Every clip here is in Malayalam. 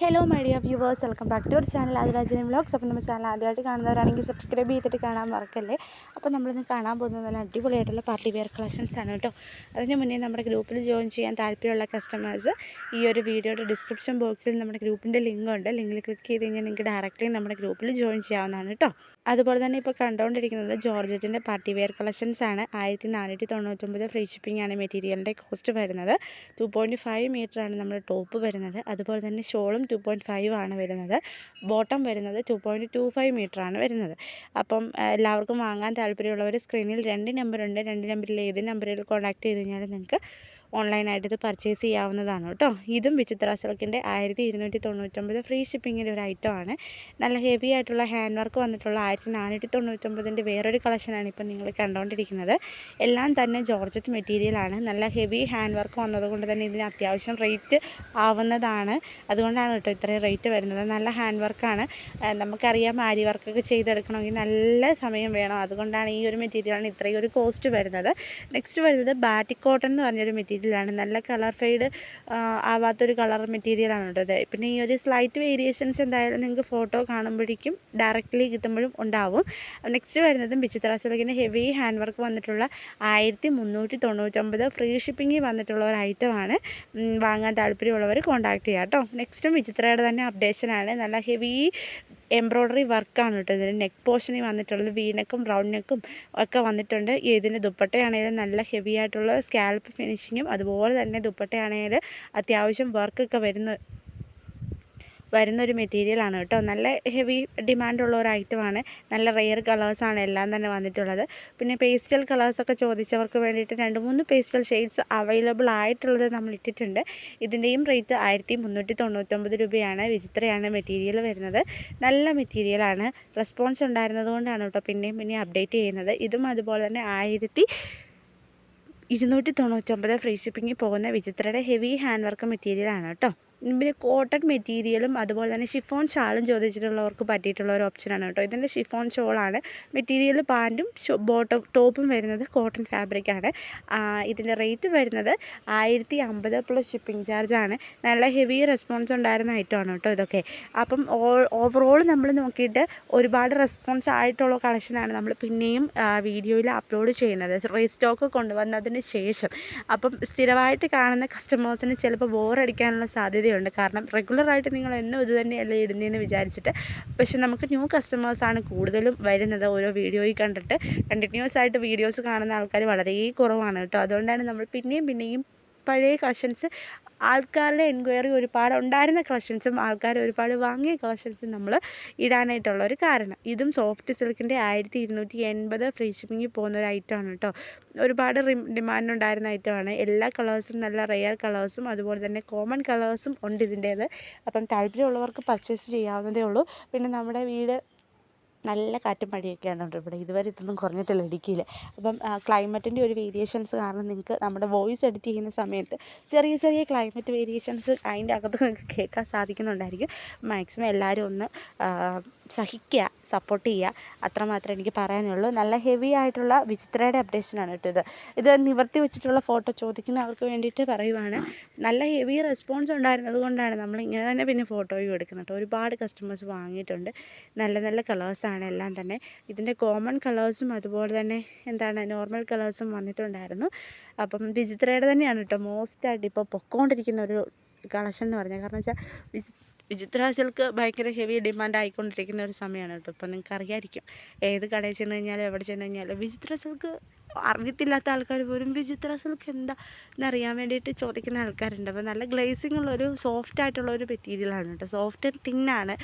Hello my dear viewers, welcome back to our channel Adirajan vlogs. അപ്പോൾ നമ്മുടെ ചാനൽ ആദ്യമായിട്ട് കാണുന്നവരാണെങ്കിൽ സബ്സ്ക്രൈബ് ചെയ്തിട്ട് കാണാൻ മറക്കല്ലേ. അപ്പോൾ നമ്മളിന്ന് കാണാൻ പോകുന്നത് നല്ല അടിപൊളിയായിട്ടുള്ള പാർട്ടി വെയർ കളക്ഷൻസ് ആണ് കേട്ടോ. അതിന് മുന്നേ നമ്മുടെ ഗ്രൂപ്പിൽ ജോയിൻ ചെയ്യാൻ താല്പര്യമുള്ള കസ്റ്റമേഴ്സ് ഈ ഒരു വീഡിയോയുടെ ഡിസ്ക്രിപ്ഷൻ ബോക്സിൽ നമ്മുടെ ഗ്രൂപ്പിൻ്റെ ലിങ്ക് ഉണ്ട്. ലിങ്കിൽ ക്ലിക്ക് ചെയ്ത് കഴിഞ്ഞാൽ നിങ്ങൾക്ക് ഡയറക്റ്റ്ലി നമ്മുടെ ഗ്രൂപ്പിൽ ജോയിൻ ചെയ്യാവുന്നതാണ് കേട്ടോ. അതുപോലെ തന്നെ ഇപ്പോൾ കണ്ടുകൊണ്ടിരിക്കുന്നത് ജോർജറ്റിൻ്റെ പാർട്ടി വെയർ കളക്ഷൻസ് ആണ്. 1499 ഫ്രീ ഷിപ്പിംഗ് ആണ് മെറ്റീരിയലിൻ്റെ കോസ്റ്റ് വരുന്നത്. 2.5 മീറ്ററാണ് നമ്മുടെ ടോപ്പ് വരുന്നത്. അതുപോലെ തന്നെ ഷോളും 2.5 ആണ് വരുന്നത്. ബോട്ടം വരുന്നത് 2.25 മീറ്ററാണ് വരുന്നത്. അപ്പം എല്ലാവർക്കും വാങ്ങാൻ താല്പര്യമുള്ളവർ സ്ക്രീനിൽ 2 നമ്പറുണ്ട്. 2 നമ്പറിൽ ഏത് നമ്പറിൽ കോൺടാക്ട് ചെയ്ത് കഴിഞ്ഞാൽ നിങ്ങൾക്ക് ഓൺലൈനായിട്ട് ഇത് പർച്ചേസ് ചെയ്യാവുന്നതാണ് കേട്ടോ. ഇതും വിചിത്ര സിൽക്കിൻ്റെ 1299 ഫ്രീ ഷിപ്പിങ്ങിൻ്റെ ഒരു ഐറ്റമാണ്. നല്ല ഹെവി ആയിട്ടുള്ള ഹാൻഡ് വർക്ക് വന്നിട്ടുള്ള 1499 വേറൊരു കളക്ഷനാണ് ഇപ്പം നിങ്ങൾ കണ്ടുകൊണ്ടിരിക്കുന്നത്. എല്ലാം തന്നെ ജോർജറ്റ് മെറ്റീരിയലാണ്. നല്ല ഹെവി ഹാൻഡ് വർക്ക് വന്നതുകൊണ്ട് തന്നെ ഇതിന് അത്യാവശ്യം റേറ്റ് ആവുന്നതാണ്. അതുകൊണ്ടാണ് കേട്ടോ ഇത്രയും റേറ്റ് വരുന്നത്. നല്ല ഹാൻഡ് വർക്കാണ്. നമുക്കറിയാം ആരി വർക്കൊക്കെ ചെയ്തെടുക്കണമെങ്കിൽ നല്ല സമയം വേണം. അതുകൊണ്ടാണ് ഈ ഒരു മെറ്റീരിയലിന് ഇത്രയും ഒരു കോസ്റ്റ് വരുന്നത്. നെക്സ്റ്റ് വരുന്നത് ബാറ്റിക് കോട്ടൺ എന്ന് പറഞ്ഞൊരു മെറ്റീരിയലാണ്. നല്ല കളർ ഫെയ്ഡ് ആവാത്തൊരു കളർ മെറ്റീരിയലാണ് കേട്ടോ. പിന്നെ ഈ ഒരു സ്ലൈറ്റ് വേരിയേഷൻസ് എന്തായാലും നിങ്ങൾക്ക് ഫോട്ടോ കാണുമ്പോഴേക്കും ഡയറക്റ്റ്ലി കിട്ടുമ്പോഴും ഉണ്ടാവും. നെക്സ്റ്റ് വരുന്നതും വിചിത്ര സിൽക്കിൻ്റെ ഹെവി ഹാൻഡ് വർക്ക് വന്നിട്ടുള്ള 1399 ഫ്രീ ഷിപ്പിംഗ് വന്നിട്ടുള്ള ഒരു ഐറ്റമാണ്. വാങ്ങാൻ താല്പര്യമുള്ളവർ കോൺടാക്ട് ചെയ്യാം കേട്ടോ. നെക്സ്റ്റും വിചിത്രയുടെ തന്നെ അപ്ഡേഷനാണ്. നല്ല ഹെവി എംബ്രോയ്ഡറി വർക്കാണ് കേട്ടോ. ഇതിന് നെക്ക് പോർഷനിൽ വന്നിട്ടുള്ളത് വീനെക്കും റൗണ്ട് നെക്കും ഒക്കെ വന്നിട്ടുണ്ട്. ഇതിന് ദുപ്പട്ടയാണെങ്കിലും നല്ല ഹെവി ആയിട്ടുള്ള സ്കാൽപ്പ് ഫിനിഷിങ്ങും അതുപോലെ തന്നെ ദുപ്പട്ടയാണെങ്കിൽ അത്യാവശ്യം വർക്കൊക്കെ വരുന്നൊരു മെറ്റീരിയലാണ് കേട്ടോ. നല്ല ഹെവി ഡിമാൻഡുള്ള ഒരു ഐറ്റമാണ്. നല്ല റെയർ കളേഴ്സാണ് എല്ലാം തന്നെ വന്നിട്ടുള്ളത്. പിന്നെ പേസ്റ്റൽ കളേഴ്സൊക്കെ ചോദിച്ചവർക്ക് വേണ്ടിയിട്ട് 2-3 പേസ്റ്റൽ ഷെയ്ഡ്സ് അവൈലബിൾ ആയിട്ടുള്ളത് നമ്മൾ ഇട്ടിട്ടുണ്ട്. ഇതിൻ്റെയും റേറ്റ് 1399 രൂപയാണ്. വിചിത്രയാണ് മെറ്റീരിയൽ വരുന്നത്. നല്ല മെറ്റീരിയലാണ്. റെസ്പോൺസ് ഉണ്ടായിരുന്നത് കൊണ്ടാണ് കേട്ടോ പിന്നെയും അപ്ഡേറ്റ് ചെയ്യുന്നത്. ഇതും അതുപോലെ തന്നെ 1299 ഫ്രീ ഷിപ്പിംഗ് പോകുന്ന വിചിത്രയുടെ ഹെവി ഹാൻഡ് വർക്ക് മെറ്റീരിയലാണ് കേട്ടോ. പിന്നെ കോട്ടൺ മെറ്റീരിയലും അതുപോലെ തന്നെ ഷിഫോൺ ഷാളും ചോദിച്ചിട്ടുള്ളവർക്ക് പറ്റിയിട്ടുള്ള ഒരു ഓപ്ഷനാണ് കേട്ടോ. ഇതിൻ്റെ ഷിഫോൺ ഷോളാണ്. മെറ്റീരിയൽ പാൻറ്റും ടോപ്പും വരുന്നത് കോട്ടൺ ഫാബ്രിക്കാണ്. ഇതിൻ്റെ റേറ്റ് വരുന്നത് 1050 പ്ലസ് ഷിപ്പിംഗ് ചാർജാണ്. നല്ല ഹെവി റെസ്പോൺസ് ഉണ്ടായിരുന്ന ഐറ്റമാണ് കേട്ടോ ഇതൊക്കെ. അപ്പം ഓവറോൾ നമ്മൾ നോക്കിയിട്ട് ഒരുപാട് റെസ്പോൺസ് ആയിട്ടുള്ള കളക്ഷനാണ് നമ്മൾ പിന്നെയും വീഡിയോയിൽ അപ്ലോഡ് ചെയ്യുന്നത് റീസ്റ്റോക്ക് കൊണ്ടുവന്നതിന് ശേഷം. അപ്പം സ്ഥിരമായിട്ട് കാണുന്ന കസ്റ്റമേഴ്സിന് ചിലപ്പോൾ ബോറടിക്കാനുള്ള സാധ്യതയുണ്ട്. കാരണം റെഗുലറായിട്ട് നിങ്ങൾ എന്നും ഇത് തന്നെയല്ലേ ഇടുന്നതെന്ന് വിചാരിച്ചിട്ട്. പക്ഷെ നമുക്ക് ന്യൂ കസ്റ്റമേഴ്സാണ് കൂടുതലും വരുന്നത്. ഓരോ വീഡിയോയിൽ കണ്ടിട്ട് കണ്ടിന്യൂസ് ആയിട്ട് വീഡിയോസ് കാണുന്ന ആൾക്കാർ വളരെ കുറവാണ് കേട്ടോ. അതുകൊണ്ടാണ് നമ്മൾ പിന്നെയും പഴയ കളക്ഷൻസ് ആൾക്കാരുടെ എൻക്വയറി ഒരുപാട് ഉണ്ടായിരുന്ന കളക്ഷൻസും ആൾക്കാർ ഒരുപാട് വാങ്ങിയ കളക്ഷൻസും നമ്മൾ ഇടാനായിട്ടുള്ളൊരു കാരണം. ഇതും സോഫ്റ്റ് സിൽക്കിൻ്റെ 1280 ഫ്രീ ഷിപ്പിംഗ് പോകുന്ന ഒരു ഐറ്റമാണ് കേട്ടോ. ഒരുപാട് ഡിമാൻഡ് ഉണ്ടായിരുന്ന ഐറ്റമാണ്. എല്ലാ കളേഴ്സും നല്ല റെയർ കളേഴ്സും അതുപോലെ തന്നെ കോമൺ കളേഴ്സും ഉണ്ട് ഇതിൻ്റേത്. അപ്പം താല്പര്യമുള്ളവർക്ക് പർച്ചേസ് ചെയ്യാവുന്നതേ ഉള്ളൂ. പിന്നെ നമ്മുടെ വീട് നല്ല കാറ്റും മഴയൊക്കെയാണ് ഇവിടെ. ഇതുവരെ ഇതൊന്നും കുറഞ്ഞിട്ടില്ല ഇടുക്കിയിൽ. അപ്പം ക്ലൈമറ്റിൻ്റെ ഒരു വേരിയേഷൻസ് കാരണം നിങ്ങൾക്ക് നമ്മുടെ വോയിസ് എഡിറ്റ് ചെയ്യുന്ന സമയത്ത് ചെറിയ ക്ലൈമറ്റ് വേരിയേഷൻസ് അതിൻ്റെ അകത്ത് നിങ്ങൾക്ക് കേൾക്കാൻ സാധിക്കുന്നുണ്ടായിരിക്കും. മാക്സിമം എല്ലാവരും ഒന്ന് സഹിക്കുക, സപ്പോർട്ട് ചെയ്യുക, അത്രമാത്രം എനിക്ക് പറയാനുള്ളൂ. നല്ല ഹെവി ആയിട്ടുള്ള വിചിത്രയുടെ അപ്ഡേഷനാണ് കേട്ടോ ഇത് നിവർത്തി വെച്ചിട്ടുള്ള ഫോട്ടോ ചോദിക്കുന്ന ആൾക്ക് വേണ്ടിയിട്ട് പറയുവാണ്. നല്ല ഹെവി റെസ്പോൺസ് ഉണ്ടായിരുന്നത് കൊണ്ടാണ് നമ്മൾ ഇങ്ങനെ തന്നെ പിന്നെ ഫോട്ടോയും എടുക്കുന്നത് കേട്ടോ. ഒരുപാട് കസ്റ്റമേഴ്സ് വാങ്ങിയിട്ടുണ്ട്. നല്ല കളേഴ്സാണ് എല്ലാം തന്നെ. ഇതിൻ്റെ കോമൺ കളേഴ്സും അതുപോലെ തന്നെ നോർമൽ കളേഴ്സും വന്നിട്ടുണ്ടായിരുന്നു. അപ്പം വിചിത്രയുടെ തന്നെയാണ് കേട്ടോ മോസ്റ്റായിട്ട് ഇപ്പോൾ പൊക്കോണ്ടിരിക്കുന്ന ഒരു കളക്ഷൻ എന്ന് പറഞ്ഞാൽ. കാരണം വെച്ചാൽ വിചിത്ര സിൽക്ക് ഭയങ്കര ഹെവി ഡിമാൻഡ് ആയിക്കൊണ്ടിരിക്കുന്ന ഒരു സമയമാണ് കേട്ടോ. ഇപ്പം നിങ്ങൾക്ക് അറിയാമായിരിക്കും ഏത് കടയിൽ ചെന്ന് കഴിഞ്ഞാലും എവിടെ ചെന്ന് കഴിഞ്ഞാലും വിചിത്ര സിൽക്ക് അറിയത്തില്ലാത്ത ആൾക്കാർ പോലും വിചിത്ര സിൽക്ക് എന്താ എന്നറിയാൻ വേണ്ടിയിട്ട് ചോദിക്കുന്ന ആൾക്കാരുണ്ട്. അപ്പോൾ നല്ല ഗ്ലേസിംഗ് ഉള്ളൊരു സോഫ്റ്റ് ആയിട്ടുള്ളൊരു മെറ്റീരിയലാണ് കേട്ടോ. സോഫ്റ്റ് ആൻഡ് തിന്നാണ്.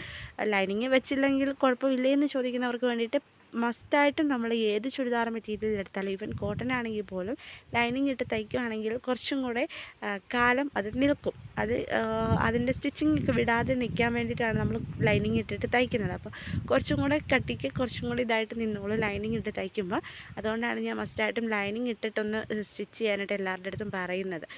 ലൈനിങ് വെച്ചില്ലെങ്കിൽ കുഴപ്പമില്ലേന്ന് ചോദിക്കുന്നവർക്ക് വേണ്ടിയിട്ട് മസ്റ്റായിട്ടും നമ്മൾ ഏത് ചുരിദാർ മെറ്റീരിയൽ എടുത്താലും ഈവൻ കോട്ടൺ ആണെങ്കിൽ പോലും ലൈനിങ് ഇട്ട് തയ്ക്കുകയാണെങ്കിൽ കുറച്ചും കൂടെ കാലം അത് നിൽക്കും. അതിൻ്റെ സ്റ്റിച്ചിങ് ഒക്കെ വിടാതെ നിൽക്കാൻ വേണ്ടിയിട്ടാണ് നമ്മൾ ലൈനിങ് ഇട്ടിട്ട് തയ്ക്കുന്നത്. അപ്പോൾ കുറച്ചും കൂടെ കട്ടിക്ക് കുറച്ചും കൂടി ഇതായിട്ട് നിന്നോളൂ ലൈനിങ് ഇട്ട് തയ്ക്കുമ്പോൾ. അതുകൊണ്ടാണ് ഞാൻ മസ്റ്റായിട്ടും ലൈനിങ് ഇട്ടിട്ടൊന്ന് സ്റ്റിച്ച് ചെയ്യാനായിട്ട് എല്ലാവരുടെ അടുത്തും പറയുന്നത്.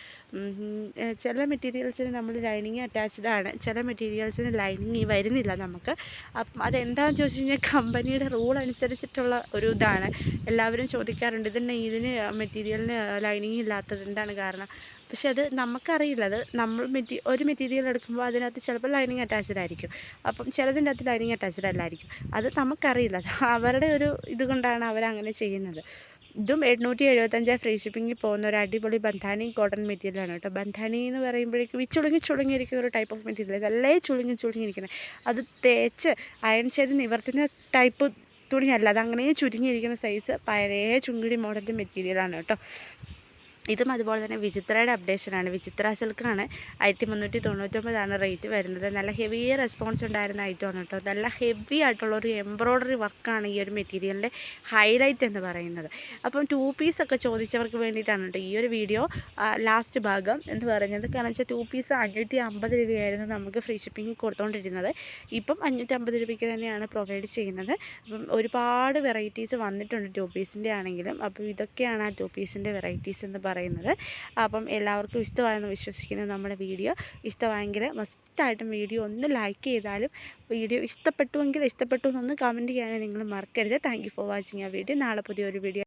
ചില മെറ്റീരിയൽസിന് നമ്മൾ ലൈനിങ് അറ്റാച്ച്ഡ് ആണ്, ചില മെറ്റീരിയൽസിന് ലൈനിങ് വരുന്നില്ല നമുക്ക്. അപ്പം അതെന്താണെന്ന് ചോദിച്ചു കഴിഞ്ഞാൽ കമ്പനിയുടെ റൂൾ അനുസരിച്ചിട്ടുള്ള ഒരു ഇതാണ്. എല്ലാവരും ചോദിക്കാറുണ്ട് ഇതിന് മെറ്റീരിയലിന് ലൈനിങ് ഇല്ലാത്തത് എന്താണ് കാരണം. പക്ഷെ അത് നമുക്കറിയില്ല. അത് നമ്മൾ ഒരു മെറ്റീരിയൽ എടുക്കുമ്പോൾ അതിനകത്ത് ചിലപ്പോൾ ലൈനിങ് അറ്റാച്ച്ഡ് ആയിരിക്കും. അപ്പം ചിലതിൻ്റെ അകത്ത് ലൈനിങ് അറ്റാച്ച്ഡ് അല്ലായിരിക്കും. അത് നമുക്കറിയില്ല. അത് അവരുടെ ഒരു ഇതുകൊണ്ടാണ് അവരങ്ങനെ ചെയ്യുന്നത്. ഇതും 875 ഫ്രീ ഷിപ്പിങ്ങിൽ പോകുന്ന ഒരു അടിപൊളി ബന്ധാനി കോട്ടൺ മെറ്റീരിയലാണ് കേട്ടോ. ബന്ധാനി എന്ന് പറയുമ്പോഴേക്കും ഈ ചുളുങ്ങിയിരിക്കുന്ന ഒരു ടൈപ്പ് ഓഫ് മെറ്റീരിയൽ. ഇതല്ലേ ചുളുങ്ങിയിരിക്കുന്നത്. അത് തേച്ച് അയൺ ചെയ്ത് നിവർത്തുന്ന ടൈപ്പ് തുണിയല്ല. അതങ്ങനെ ചുരുങ്ങിയിരിക്കുന്ന സൈസ് പഴയ ചുങ്കിടി മോഡൽ മെറ്റീരിയലാണ് കേട്ടോ. ഇതും അതുപോലെ തന്നെ വിചിത്രയുടെ അപ്ഡേഷനാണ്. വിചിത്ര സിൽക്കാണ്. 1399 റേറ്റ് വരുന്നത്. നല്ല ഹെവി റെസ്പോൺസ് ഉണ്ടായിരുന്ന ഐറ്റമാണ് കേട്ടോ. നല്ല ഹെവി ആയിട്ടുള്ളൊരു എംബ്രോയ്ഡറി വർക്കാണ് ഈ ഒരു മെറ്റീരിയലിൻ്റെ ഹൈലൈറ്റ് എന്ന് പറയുന്നത്. അപ്പം 2 പീസൊക്കെ ചോദിച്ചവർക്ക് വേണ്ടിയിട്ടാണ് കേട്ടോ ഈ ഒരു വീഡിയോ ലാസ്റ്റ് ഭാഗം എന്ന് പറയുന്നത്. കാരണം വെച്ചാൽ 2 പീസ് 550 രൂപയായിരുന്നു നമുക്ക് ഫ്രീ ഷിപ്പിംഗ് കൊടുത്തുകൊണ്ടിരുന്നത്. ഇപ്പം 550 രൂപയ്ക്ക് തന്നെയാണ് പ്രൊവൈഡ് ചെയ്യുന്നത്. അപ്പം ഒരുപാട് വെറൈറ്റീസ് വന്നിട്ടുണ്ട് 2 പീസിൻ്റെ ആണെങ്കിലും. അപ്പോൾ ഇതൊക്കെയാണ് ആ 2 പീസിൻ്റെ വെറൈറ്റീസ് എന്ന് പറയുന്നത്. അപ്പം എല്ലാവർക്കും ഇഷ്ടമായെന്ന് വിശ്വസിക്കുന്നു. നമ്മുടെ വീഡിയോ ഇഷ്ടമായെങ്കിൽ മസ്റ്റായിട്ടും വീഡിയോ ഒന്ന് ലൈക്ക് ചെയ്താലും, വീഡിയോ ഇഷ്ടപ്പെട്ടു എന്നൊന്ന് കമൻറ്റ് ചെയ്യാനും നിങ്ങൾ മറക്കരുത്. താങ്ക് യു ഫോർ വാച്ചിങ് ആ വീഡിയോ. നാളെ പുതിയൊരു വീഡിയോ